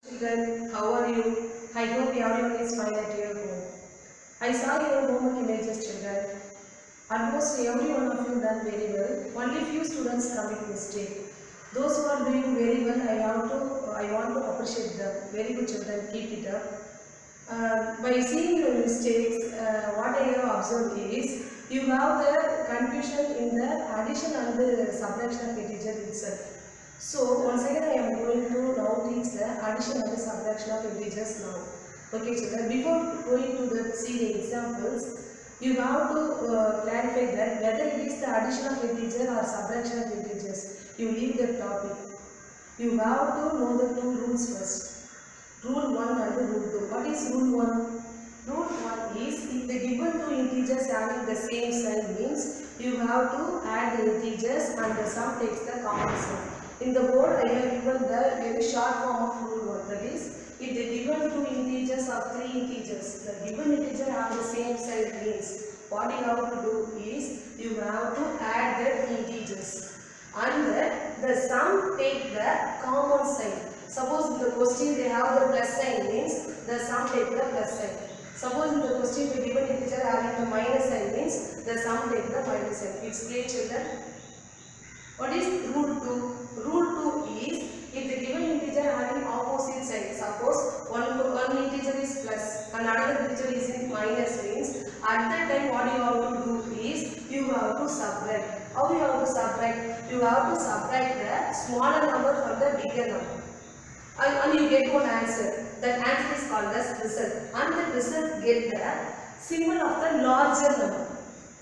Children, how are you? I hope everyone is fine at your home. I saw your homework images, children. Almost every one of you done very well. Only few students commit mistake. Those who are doing very well, I want to appreciate them. Very good, children. Keep it up. By seeing your mistakes, what I have observed is you have the confusion in the addition and the subtraction of integer itself. So once again I am going to now teach the addition and the subtraction of integers now. Okay children, before going to see the examples, you have to clarify that whether it is the addition of integer or subtraction of integers. You leave the topic. You have to know the two rules first. Rule 1 and rule 2. What is rule 1? Rule 1 is if the given two integers having the same sign means you have to add the integers and the sum takes the common sum. In the board I have given the very short form of rule 1, that is if the given two integers or three integers, the given integer have the same sign means what you have to do is you have to add the integers and the sum take the common sign. Suppose in the question they have the plus sign means the sum take the plus sign. Suppose in the question the given integer having the minus sign means the sum take the minus sign. It's clear children? What is rule 2? Rule 2 is if the given integer having opposite sign. Suppose one integer is plus and another integer is in minus means at that time what you have to do is you have to subtract. How you have to subtract? You have to subtract the smaller number from the bigger number. And you get one answer. That answer is called as result. And the result get the symbol of the larger number.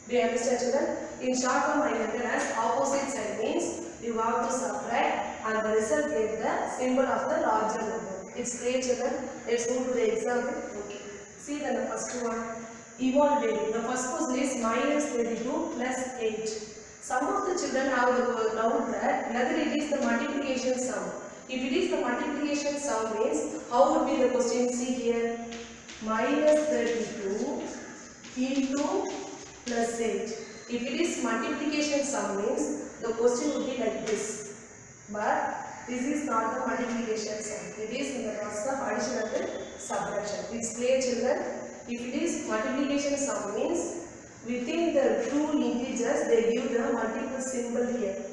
Do you understand children? In short form I written as opposite sign means you have to subtract and the result get the symbol of the larger number. It's clear children? Let's move to the example. Okay. See then the first one. Evaluate. The first question is minus 32 plus 8. Some of the children have the doubt that whether it is the multiplication sum. If it is the multiplication sum means how would be the question? See here, minus 32 into plus 8. If it is multiplication sum means the question would be like this. But this is not the multiplication sum. It is in the process of addition and subtraction. It's clear children? If it is multiplication sum means within the two integers they give the multiple symbol here.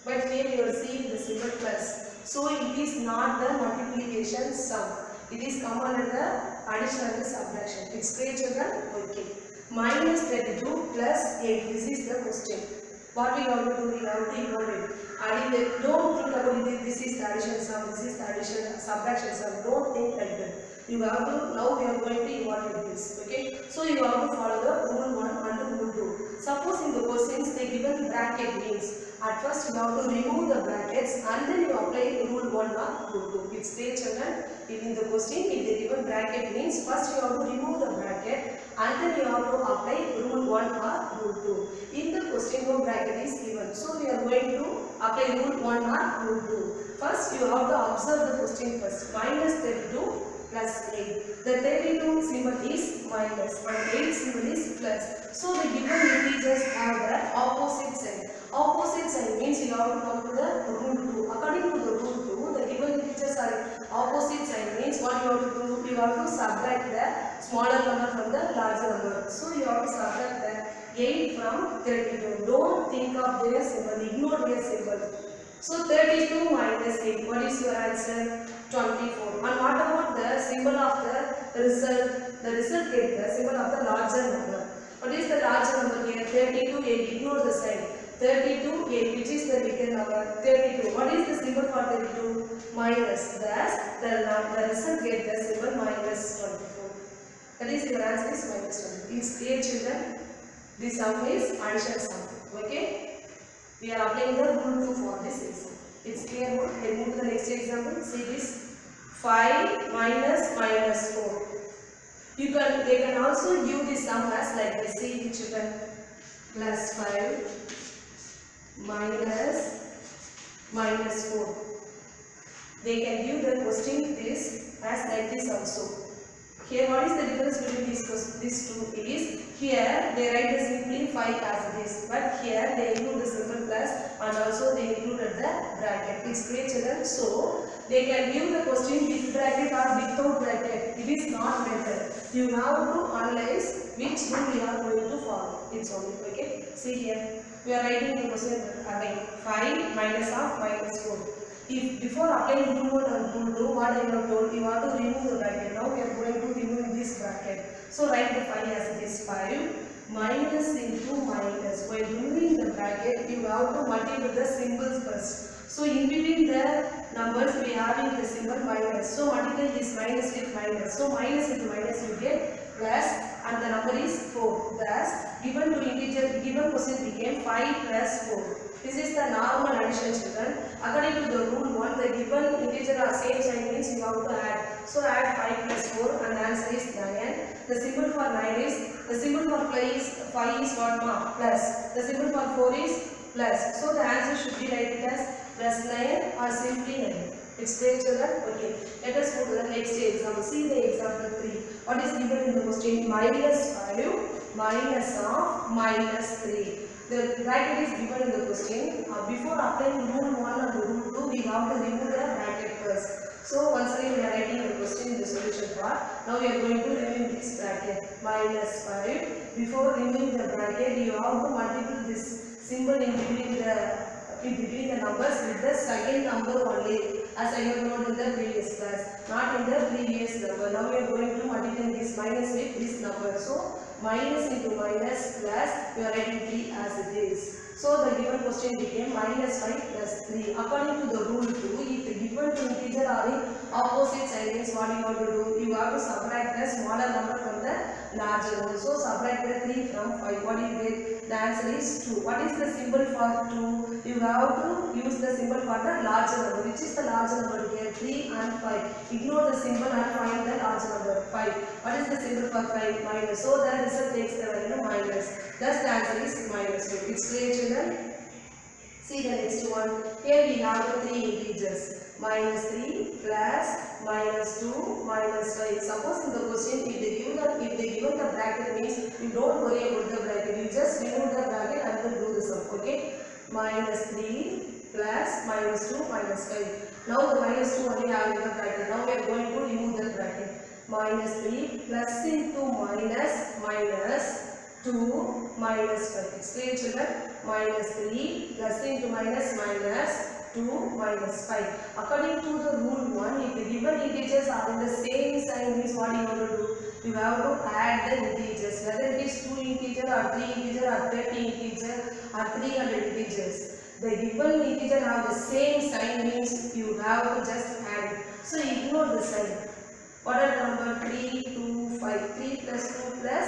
But here you are seeing the symbol plus. So it is not the multiplication sum. It is come under the addition and the subtraction. It's clear children? Okay. Minus 32 plus 8. This is the question. What we have to do? We have to evaluate. Don't think about it. This is the addition sum. This is the addition subtraction sum. Don't think like that. You have to, now we are going to evaluate this. Okay. So you have to follow the rule 1 and rule 2. Suppose in the questions they given bracket means at first you have to remove the brackets and then you apply rule 1 or rule 2. It's clear children? In the question if they given bracket means first you have to remove the bracket and then you have to apply rule 1 or rule 2. In the question no bracket is given. So we are going to apply rule 1 or rule 2. First you have to observe the question first. Minus 32 plus 8. The 32 symbol is minus and 8 symbol is plus. So the given integers have the opposite sign. Opposite sign means you have to come to the rule 2. According to the rule 2, the given integers are opposite sign means what you have to do? You have to subtract the smaller number from the larger number. So you have to subtract the 8 from 32. Don't think of their symbol. Ignore their symbol. So 32 minus 8. What is your answer? 24. And what about the symbol of the result? The result get the symbol of the larger number. What is the larger number here? 32, 8. Ignore the sign. 32, 8. Which is the bigger number? 32. What is the symbol for 32? Minus. Thus, the result get the symbol minus 24. That is your answer is minus 20. It's clear children? The sum is addition sum. Okay? We are applying the rule 2 for this example. It's clear? Let's move to the next example. See this. 5 minus minus 4. They can also give this sum as like this. See children. Plus 5 minus minus 4. They can give the question this as like this also. Here what is the difference between these two is here they write the simply 5 as it is, but here they include the symbol plus and also they included the bracket. It's clear children? So they can give the question with bracket or without bracket. It is not matter. You have to analyze which rule we are going to follow. It's only okay. See here, we are writing the question again. 5 minus of minus 4. If before applying rule 1 and rule 2, what I have told, you have to remove the bracket. Now we are going to remove this bracket. So write the 5 as it is 5 minus into minus. While removing the bracket, you have to multiply the symbols first. So in between the numbers we are having the symbol minus. So multiply this minus with minus. So minus into minus you get plus, and the number is 4. Thus given to integer, given question became 5 plus 4. This is the normal addition, children. According to the rule 1, the given integer are same sign means you have to add. So add 5 plus 4 and the answer is 9. The symbol for 9 is, the symbol for 5 is what? Plus. The symbol for 4 is plus. So the answer should be written as plus 9 or simply 9. It's clear, children? Okay. Let us go to the next example. See the example 3. What is given in the question? Minus 5 minus of minus 3. The bracket is given in the question. Before applying rule 1 and rule 2, we have to remove the bracket first. So once again we are writing the question in the solution part. Now we are going to remove this bracket. Minus 5. Before removing the bracket, you have to multiply this symbol in between the numbers with the second number only, as I have told in the previous class, not in the previous number. Now we are going to multiply this minus with this number. So minus into minus plus, we are writing 3 as it is. So the given question became minus 5 plus 3. According to the rule 2, if the given integer are in opposite signs, what you have to do? You have to subtract the smaller number from the larger one. So subtract the 3 from 5. What do you get? The answer is 2. What is the symbol for 2? You have to use the symbol for the larger number. Which is the larger number here? 3 and 5. Ignore the symbol and find the larger number 5. What is the symbol for 5? Minus. So the result takes the value minus. Thus the answer is minus 2. It's clear, children? See the next one. Here we have the 3 integers. Minus 3 plus minus 2 minus 5. Suppose in the question if they given the bracket means you don't worry about the bracket. You just remove the bracket and then do the sum. Okay? Minus 3 plus minus 2 minus 5. Now the minus 2 only have in the bracket. Now we are going to remove the bracket. Minus 3 plus into minus minus 2 minus 5. It's clear, children? Minus 3 plus into minus minus 2 minus 5. According to the rule 1, if the given integers are in the same sign, means what you have to do? You have to add the integers. Whether it is 2 integer or 3 integer or 30 integer or 300 integers. The given integer have the same sign means you have to just add it. So ignore the sign. What are the number? 3, 2, 5. 3 plus 2 plus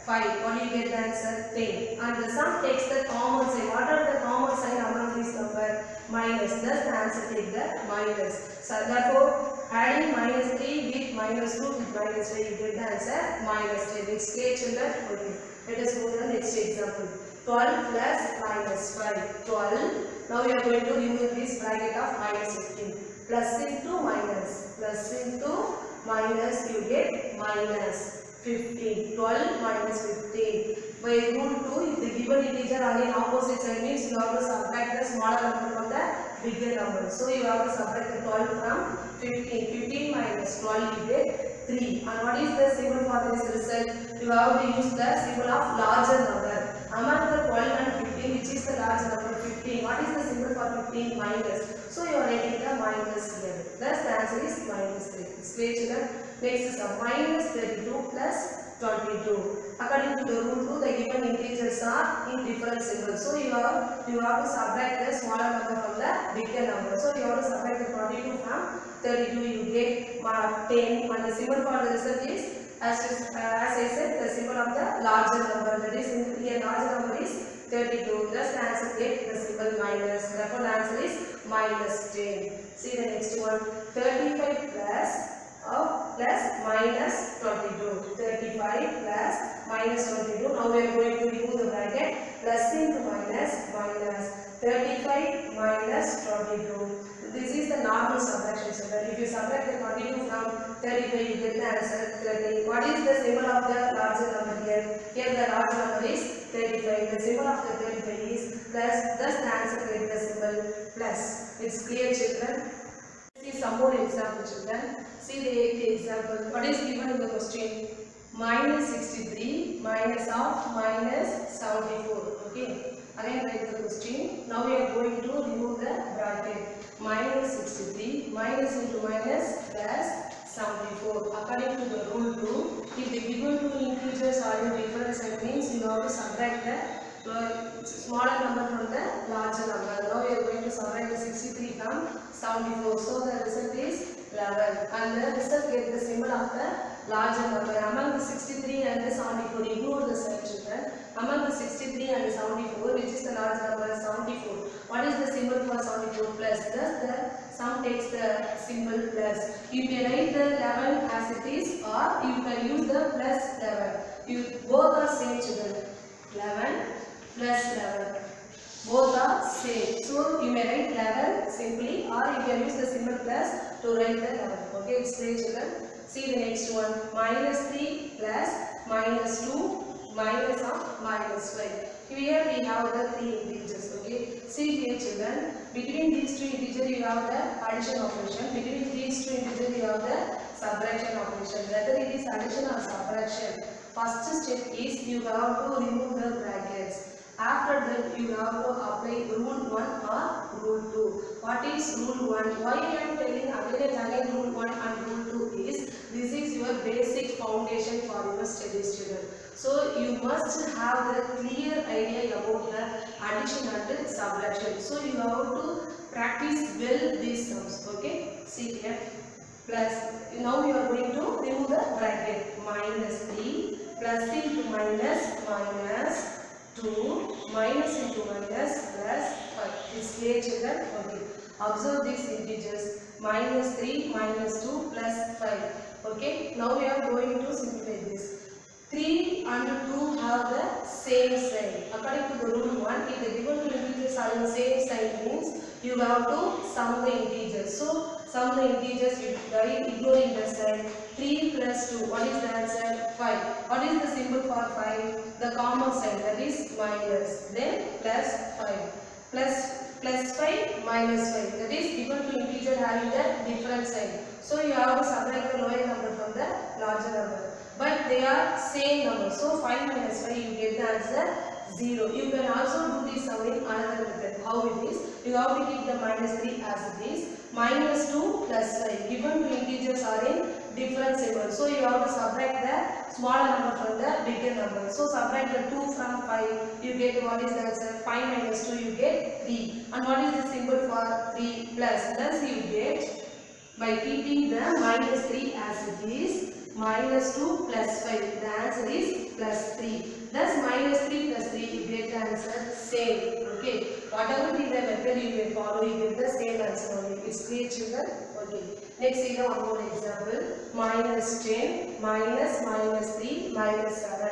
5. What do you get the answer? 10. And the sum takes the common sign. What are the common sign among this number? Minus. Thus the answer takes the minus. So therefore, adding minus 3 with minus 2 with minus 5, you get the answer minus 10. It's clear, children? Okay. Let us go to the next example. 12 plus minus 5. 12. Now we are going to remove this bracket of minus 15. Plus into minus. Plus into minus, you get minus 15. 12 minus 15. By rule 2, if the given integer are in opposite side means you have to subtract the smaller number from the bigger number. So you have to subtract the 12 from 15. 15 minus 12 you get 3. And what is the symbol for this result? You have to use the symbol of larger number. Among the 12 and 15, which is the larger number? 15. What is the symbol for 15? Minus. So you are writing the minus here. Thus the answer is minus 3. It's clear, children? Next is a minus 32 plus 22. According to the rule 2, the given integers are in different symbols. So you have to subtract the smaller number from the bigger number. So you have to subtract the 22 from 32. You get 10. And the symbol for the result is as I said, the symbol of the larger number. That is here larger number is 32. Thus the answer get the symbol minus. Therefore the answer is minus 10. See the next one. 35 plus minus 22. 35 plus minus 22. Now we are going to remove the bracket. Plus into minus minus. 35 minus 22. This is the normal subtraction. If you subtract the 22 from 35, you get the answer 30. What is the symbol of the larger number here? Here the larger number is 35. The symbol of the 35 is plus. Thus the answer get the symbol plus. It's clear, children? This is some more example children. See the 8th example. What is given in the question? Minus 63 minus of minus 74. Okay. Again write the question. Now we are going to remove the bracket. Minus 63 minus into minus plus 74. According to the rule 2, if the given two integers are in different sign means you have to subtract the smaller number from the larger number. Now we are going to subtract the 63 from 74. So the result is 11. And the result get the symbol of the larger number. Among the 63 and the 74, ignore the sign children. Among the 63 and the 74, which is the larger number? 74. What is the symbol for 74? Plus. Thus the sum takes the symbol plus. You can write the 11 as it is, or you can use the plus 11. Both are same children. 11 plus 11. Both are same. So you may write 11 simply, or you can use the symbol plus to write the 11. Okay, it's clear children. See the next one. Minus 3 plus minus 2 minus of minus 5. Here we have the 3 integers. Okay. See here children. Between these two integers you have the addition operation. Between these two integers you have the subtraction operation. Whether it is addition or subtraction, first step is you have to remove the brackets. After that you have to apply rule 1 or rule 2. What is rule 1? Why I am telling again and again rule 1 and rule 2 is this is your basic foundation for your studies children. So you must have the clear idea about the addition and subtraction. So you have to practice well these sums. Okay. See here. Plus now we are going to remove the bracket. Minus 3 plus into minus minus 2 minus into minus plus 5. It's clear children? Okay. Observe these integers. Minus 3 minus 2 plus 5. Okay. Now we are going to simplify this. 3 and 2 have the same sign. According to the rule 1, if the given two integers are in the same sign means you have to sum the integers. So sum the integers by ignoring the sign. 3 plus 2. What is the answer? 5. What is the symbol for 5? The common sign, that is minus. Then plus 5. Plus 5 minus 5. That is given two integers having the different sign. So you have to subtract the lower number from the larger number. But they are same number. So 5 minus 5 you get the answer 0. You can also do this sum in another method. How it is? You have to keep the minus 3 as it is. Minus 2 plus 5. Given two integers are in different symbols. So you have to subtract the smaller number from the bigger number. So subtract the 2 from 5. You get what is the answer? 5 minus 2 you get 3. And what is the symbol for 3 plus? Thus you get by keeping the minus 3 as it is. Minus 2 plus 5. The answer is plus 3. Thus minus 3 plus 3 you get the answer same. Okay. Whatever be the method you may follow, you get the same answer only. It's clear children? Okay. Next see the one more example. Minus 10 minus minus 3 minus 7.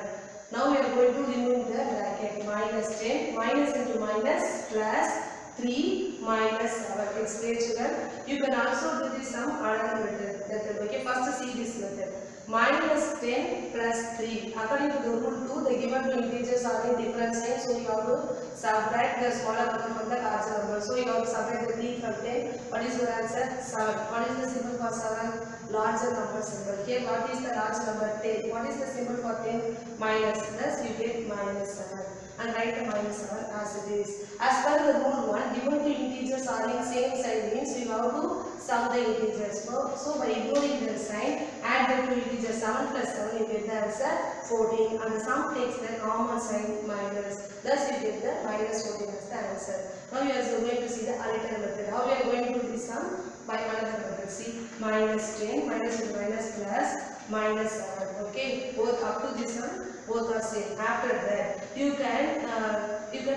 Now we are going to remove the bracket. Minus 10 minus into minus plus 3 minus 7. It's clear children? You can also do this sum another method. Okay. First see this method. Minus 10 plus 3. According to the rule 2, the given two integers are in different signs. So you have to subtract the smaller number from the larger number. So you have to subtract the 3 from 10. What is your answer? 7. What is the symbol for 7? Larger number symbol. Here what is the larger number? 10. What is the symbol for 10? Minus. Thus you get minus 7. And write the minus 7 as it is. As per the rule 1, given two integers are in same sign means you have to sum the integers. So by ignoring the sign, add the two integers 7 plus 7 you get the answer 14. And the sum takes the common sign minus. Thus you get the minus 14 as the answer. Now you are going to see the alternate method. How we are going to do this sum? By another method. See minus 10 minus into minus plus minus 7. Okay. Both up to this sum, both are same. After that you can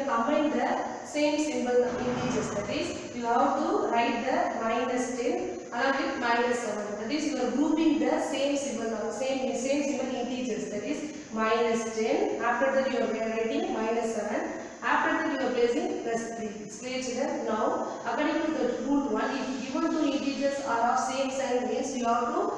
combine the same symbol integers. That is you have to write the minus 10 along with minus 7. That is you are grouping the same symbol symbol integers. That is minus 10. After that you are writing minus 7. After that you are placing plus 3. It's clear children? Now according to the rule 1, if given two integers are of same sign means you have to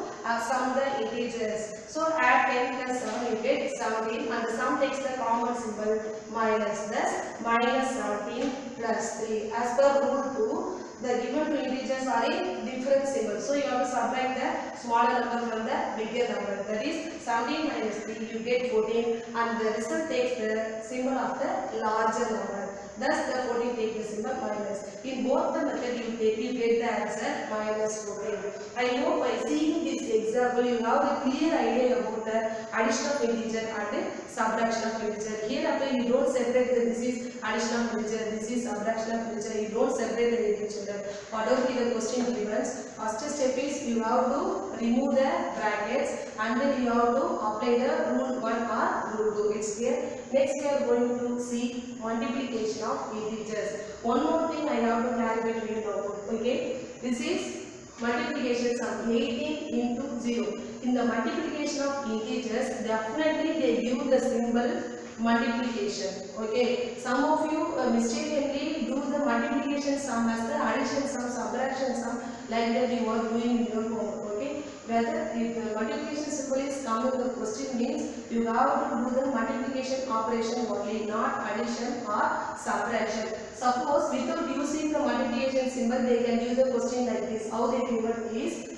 sum the integers. So add 10 plus 7 you get 17 and the sum takes the common symbol minus. Thus minus 17 plus 3. As per rule 2, the given two integers are in different symbols. So you have to subtract the smaller number from the bigger number. That is 17 minus 3, you get 14, and the result takes the symbol of the larger number. Thus the 14 takes the symbol minus. In both the method you get the answer minus 14. I hope by seeing this example you have a clear idea about the addition of integer and subtraction of integer. Here after you don't separate this is addition of integer, this is subtraction of integer. You don't separate the children. Whatever the question given, first step is you have to remove the brackets and then you have to apply the rule 1 or rule 2. It's clear. Next we are going to see multiplication of integers. One more thing I have to clarify to you now. Okay, this is multiplication sum 18 into 0. In the multiplication of integers, definitely they give the symbol multiplication. Okay, some of you mistakenly do the multiplication sum as the addition sum, subtraction sum, like that you are doing in your homework. Okay, whether if the multiplication symbol is come in the question means you have to do the multiplication operation only, not addition or subtraction. Suppose without using the multiplication symbol, they can use the question like this. How they do it is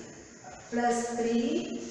plus 3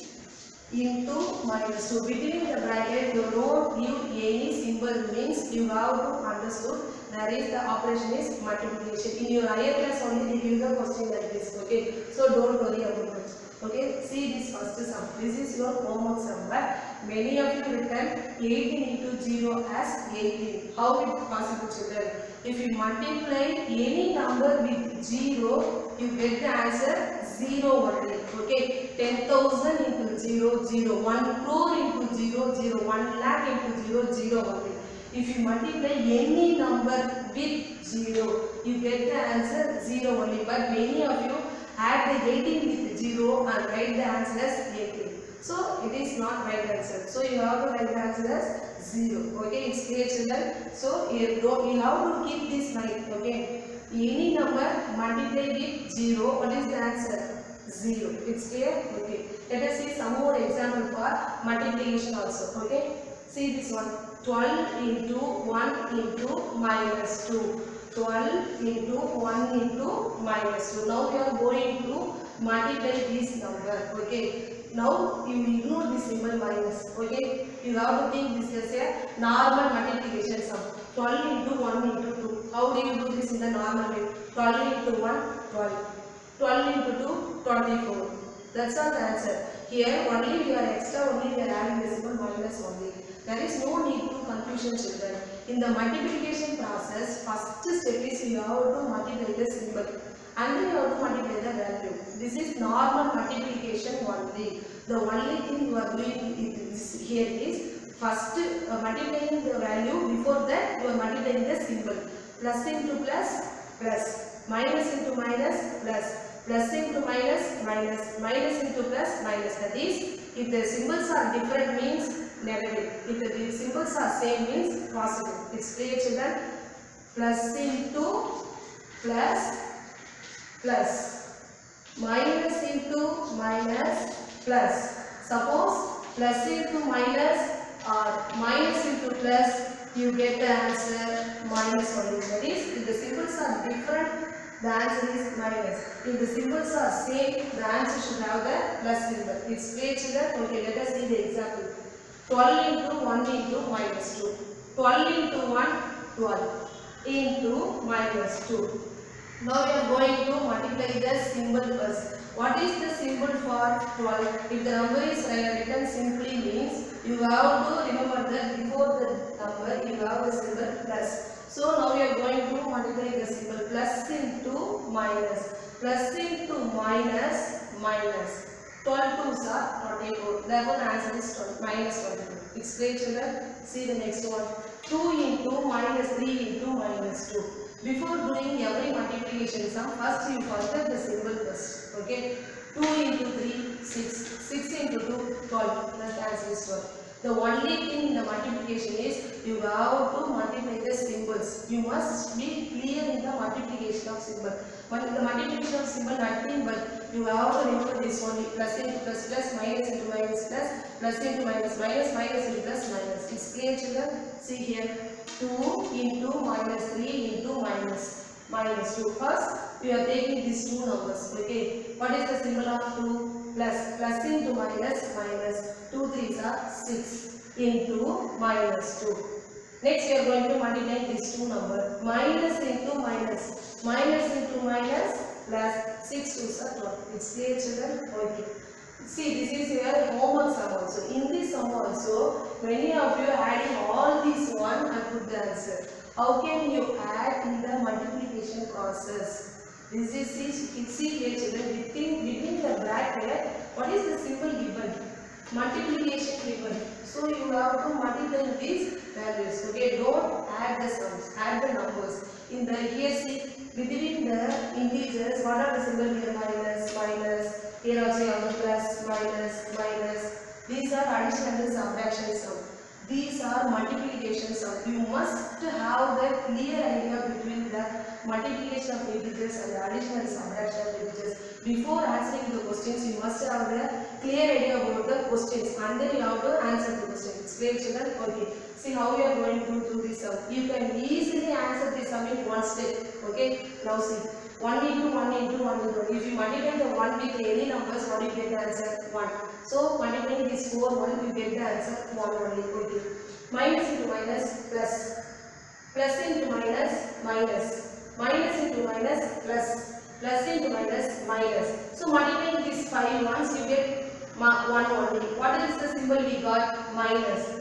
into minus 2. Between the bracket, you don't give any symbol means you have to understood there is the operation is multiplication. In your higher class only they give the question like this. Okay, so don't worry about it. Okay, see this first sum. This is your homework sum. But many of you written 18 into 0 as 18. How it possible, children? If you multiply any number with 0, you get the answer 0 only. Okay, 10,000 into 0, 0. 1 crore into 0, 0. 1 lakh into 0, 0 only. If you multiply any number with 0, you get the answer 0 only. But many of you add the 18 with 0 and write the answer as 18. So it is not right answer. So you have to write the answer as 0. Okay, it's clear, children. So you have to keep this right. Okay, any number multiply with 0, what is the answer? 0. It's clear. Okay, let us see some more example for multiplication also. Okay, see this one. 12 into 1 into minus 2. 12 into 1 into minus 2. Now we are going to multiply this number. Okay, now you ignore this symbol minus. Okay, you have to think this as a normal multiplication sum. 12 into 1 into 2. How do you do this in the normal way? 12 into 1, 12. 12 into 2, 24. That's all the answer. Here only we are extra, only we are adding the symbol minus only. There is no need to confusion, children. In the multiplication process, first step is you have to multiply the symbol and then you have to multiply the value. This is normal multiplication only. The only thing you are doing here is first multiplying the value, before that you are multiplying the symbol. Plus into plus, plus. Minus into minus, plus. Plus into minus, minus. Minus into plus, minus. That is, if the symbols are different means negative. If the symbols are same means positive. It's clear, children? Plus into plus, plus. Minus into minus, plus. Suppose plus into minus or minus into plus, you get the answer minus only. That is, if the symbols are different, the answer is minus. If the symbols are same, the answer should have the plus symbol. It's clear, children? Okay, let us see the example. 12 into 1 into minus 2. 12 into 1, 12 into minus 2. Now we are going to multiply the symbol first. What is the symbol for 12? If the number is written simply means you have to remember that before the number you have the symbol plus. So now we are going to multiply the symbol plus into minus. Plus into minus, minus. 12 2s are 24. Therefore the answer is minus 22. It's clear, children? See the next one. 2 into minus 3 into minus 2. Before doing every multiplication sum, first you forget the symbol first. Okay? 2 into 3, 6. 6 into 2, 12. Plus the answer is 12. The only thing in the multiplication is you have to multiply the symbols. You must be clear in the multiplication of symbol. But in the multiplication of symbol, nothing but you have to remember this only. Plus into plus, plus, minus into minus, plus, plus into minus, minus, minus into plus, minus. It's clear, children? See here. 2 into minus 3 into minus 2. First, we are taking these two numbers. Okay, what is the symbol of 2? Plus. Plus into minus, minus. 2 3s are 6 into minus 2. Next we are going to multiply these two numbers. Minus into minus. Minus into minus plus 6 2s are 12. It's clear, children? Okay. See, this is your homework sum also. In this sum also, many of you are adding all these one and put the answer. How can you add in the multiplication process? This is see here, children. Between the bracket, what is the symbol given? Multiplication given. So you have to multiply these values. Okay, don't add the sums, add the numbers. In the here see, between the integers, what are the symbol here? Minus, minus. Here also you have plus, minus, minus. These are addition and subtraction sum. These are multiplication sum. You must have the clear idea between the multiplication of integers and the addition and subtraction of integers. Before answering the questions, you must have the clear idea about the questions and then you have to answer the question. It's clear, children? Okay. See how we are going to do this sum. You can easily answer this sum in one step. Okay. Now see. 1 into 1 into 1 into 1. If you multiply the 1 with any numbers, what you get the answer? 1. So multiplying this 4 1, you get the answer 1 only. Okay. Minus into minus plus. Plus into minus minus. Minus into minus plus. Plus into minus minus. So multiplying these 5 ones, you get 1 only. What is the symbol we got? Minus.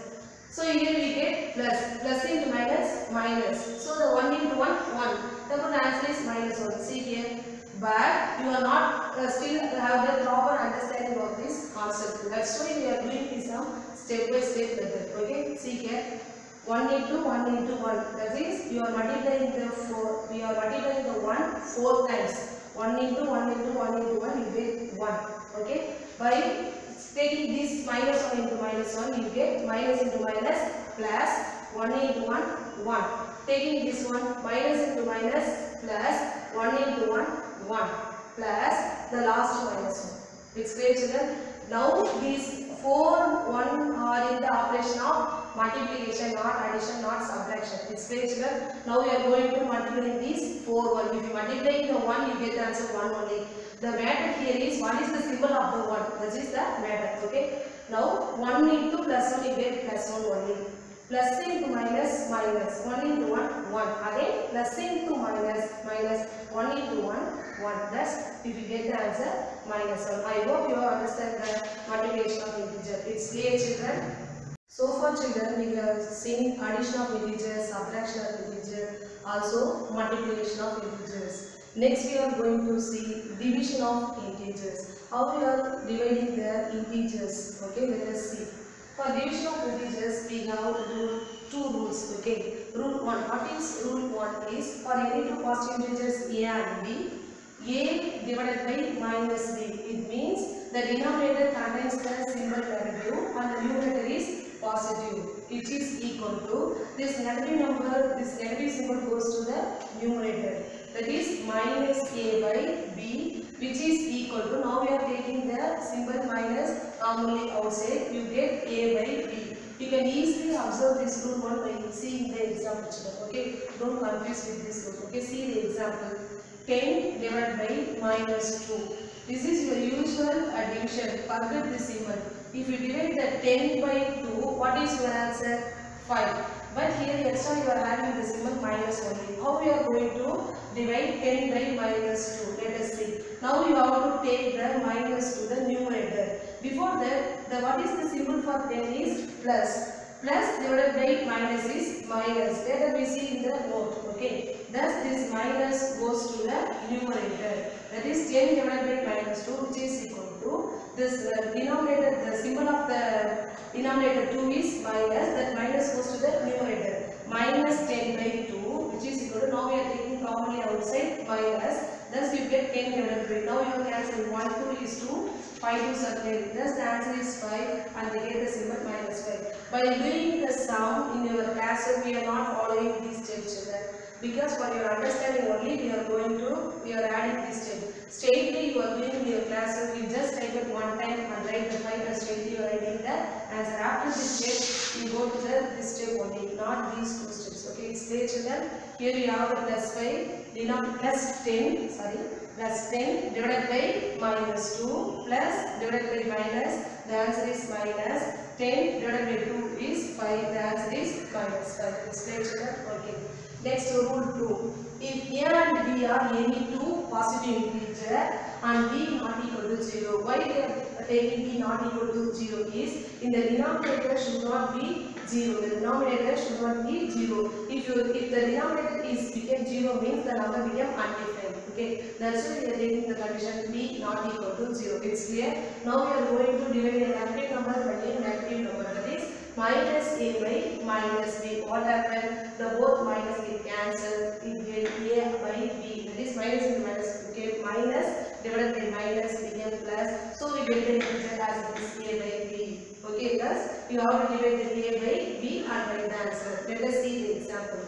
So here we get plus. Plus into minus minus. So the 1 into 1 1. Therefore the answer is minus 1. See here. But you are not still have the proper understanding of this concept. That's why we are doing this step by step method. Okay. See here. 1 into 1 into 1. That is, you are multiplying the 4. We are multiplying the 1 4 times. 1 into 1 into 1 into 1, you get 1. Okay. By taking this minus 1 into minus 1, you get minus into minus plus 1 into 1, 1. Taking this one, minus into minus plus 1 into 1, 1. Plus the last minus 1. It's clear, children? Now these 4 1 are in the operation of multiplication, not addition, not subtraction. It's clear, children? Now we are going to multiply these 4 1. If you multiply the 1, you get the answer 1 only. The matter here is what is the symbol of the 1? That is the matter. Okay. Now 1 into plus 1, you get plus 1 only. Plus into minus minus. 1 into 1 1. Again plus into minus minus. 1 into 1 1. Thus if you get the answer minus 1. I hope you understand the multiplication of integer. It's clear, children? So far, children, we have seen addition of integers, subtraction of integers, also multiplication of integers. Next we are going to see division of integers. How we are dividing the integers. Okay, let us see. For division of integers, we have two rules. Okay, rule 1. What is rule 1 is for any two positive integers a and b, a divided by minus b. It means the denominator contains the symbol negative and the numerator is positive. It is equal to this negative number, this negative symbol goes to the numerator. That is minus a by b, which is equal to, now we are taking the symbol minus normally outside, you get a by b. You can easily observe this rule 1 by seeing the example. Okay, don't confuse with this rule. Okay, see the example. 10 divided by minus 2. This is your usual addition. Forget this symbol. If you divide the 10 by 2, what is your answer? 5. But here extra you are having the symbol minus only. How we are going to divide 10 by minus 2? Let us see. Now you have to take the minus to the numerator. Before that, what is the symbol for 10 is plus. Plus divided by minus is minus. Later we see in the note. Okay. Thus this minus goes to the numerator. That is 10 divided by minus 2, which is equal to this denominator. The symbol of the denominator 2 is minus. That minus goes to the numerator. Minus 10 by 2, which is equal to, now we are taking commonly outside minus. Thus you get 10 divided by. Now you can cancel 1 2 is 2. 5 2s are 10. Thus the answer is 5 and they get the symbol minus 5. By doing the sum in your class, we are not following these steps, children. Because for your understanding only, we are adding this step. Straightly you are doing in your class, you just type it one time and write the 5 and straightly you are writing the answer. After this step, you go to this step only, not these two steps. Okay, it's clear, children? Here you have the plus 5. plus 10, sorry, plus 10 divided by minus 2 plus divided by minus, the answer is minus 10 divided by 2 is 5, the answer is minus 5. Explain children. Okay. Next rule 2. If A and B are any two positive integer and B not equal to 0, why they are taking B not equal to 0 is in the denominator should not be 0. The denominator should not be 0. If the denominator is became 0 means the number became undefined. Okay, that's why we are taking the condition B not equal to 0. It's clear. Now we are going to divide a negative number by a negative number. That is minus A by minus B. What happened? The both minus get cancelled. It get A by B. That is minus into minus became minus divided by minus became plus. So we get the answer as it is A by B. Okay, thus you have to divide the A by B and write the answer. Let us see the example.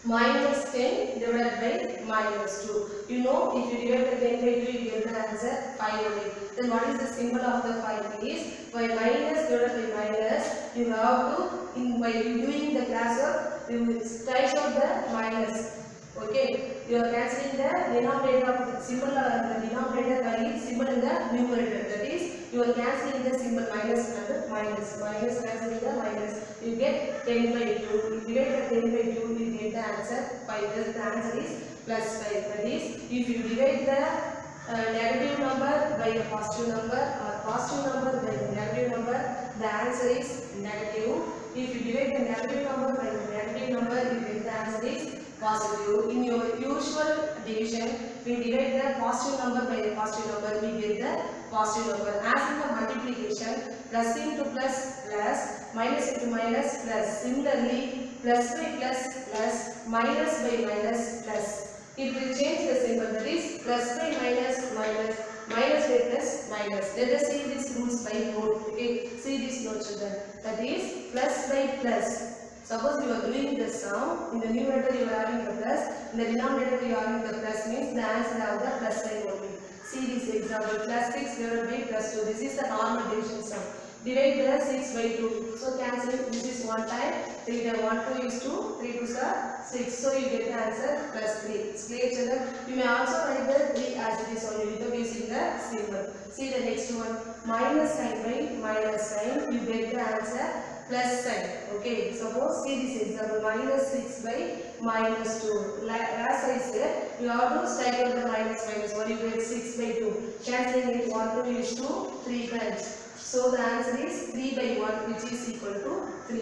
Minus 10 divided by minus 2. You know, if you divide the 10 by 2, you get the answer 5 only. Then what is the symbol of the 5 is? By minus divided by minus, you have to, by doing the class work, you will strike out the minus. Okay, you are cancelling the denominator of the symbol of the denominator by symbol in the numerator. That is, you are cancelling the symbol minus and minus. Minus cancelling the minus. You get 10 by 2. If you get the 10 by 2, you get the answer 5. Thus the answer is plus 5. That is, if you divide the negative number by a positive number or positive number by a negative number, the answer is negative. If you divide the negative number by a negative number, you get the answer is positive. In your usual division, we divide the positive number by a positive number, we get the positive number. As in the multiplication, plus into plus plus, minus into minus plus. Similarly, plus by plus plus, minus by minus plus. It will change the symbol, that is plus by minus minus, minus by plus minus. Let us see these rules by note. Okay, see this note children. That is plus by plus. Suppose you are doing the sum, in the numerator you are having the plus, in the denominator you are having the plus means the answer have the plus sign only. See this example, plus 6 divided by plus 2. This is the normal division sum. Divide the 6 by 2. So cancelling, this is 1 time. 3 by 1, 2 is 2. 3 2s are 6. So you get the answer plus 3. It's clear children. You may also write the 3 as it is only without using the symbol. See the next one. Minus sign by minus sign. You get the answer plus sign. Okay. Suppose see this example. Minus 6 by minus 2. As I said, you have to strike out the minus minus 1. You get 6 by 2. Cancelling it 1 2 is 2. 3 times. So the answer is 3 by 1 which is equal to 3.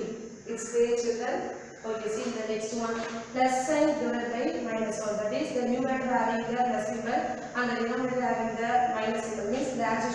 It's clear children. Okay, see the next one. Plus sign divided by minus 1. That is the numerator having the plus symbol and the denominator having the minus symbol means the answer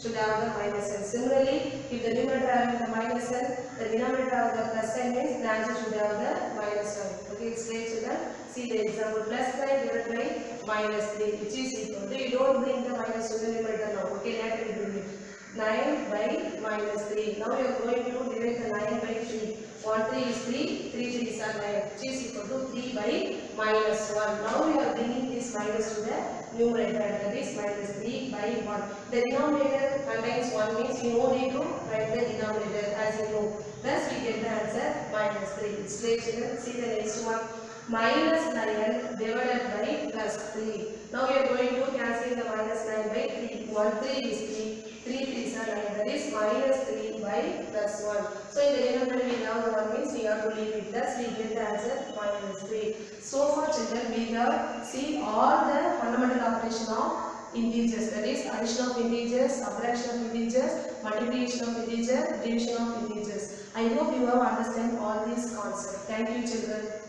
should have the minus sign. Similarly, if the numerator having the minus sign, the denominator has the plus sign means the answer should have the minus sign. Okay, it's clear children. See the example. Plus 9 divided by minus 3 which is equal to, you don't bring the minus to the numerator now. Okay, later we do it. 9 by minus 3. Now you are going to divide the 9 by 3. 1 3 is 3, 3 3s are 9, which is equal to 3 by minus 1. Now we are bringing this minus to the numerator, that is minus 3 by 1. The denominator contains 1 means you no need to write the denominator as you know. Thus we get the answer minus 3. It's clear children. See the next one. Minus 9 divided by plus 3. Now we are going to cancel the minus 9 by 3. 1 3 is 3. 3 3s are 9, that is minus 3 by plus 1. So in the denominator we have the 1 means we have to leave it, thus we get the answer minus 3. So far children we have seen all the fundamental operation of integers, that is addition of integers, subtraction of integers, multiplication of integers, division of integers. I hope you have understand all these concepts. Thank you children.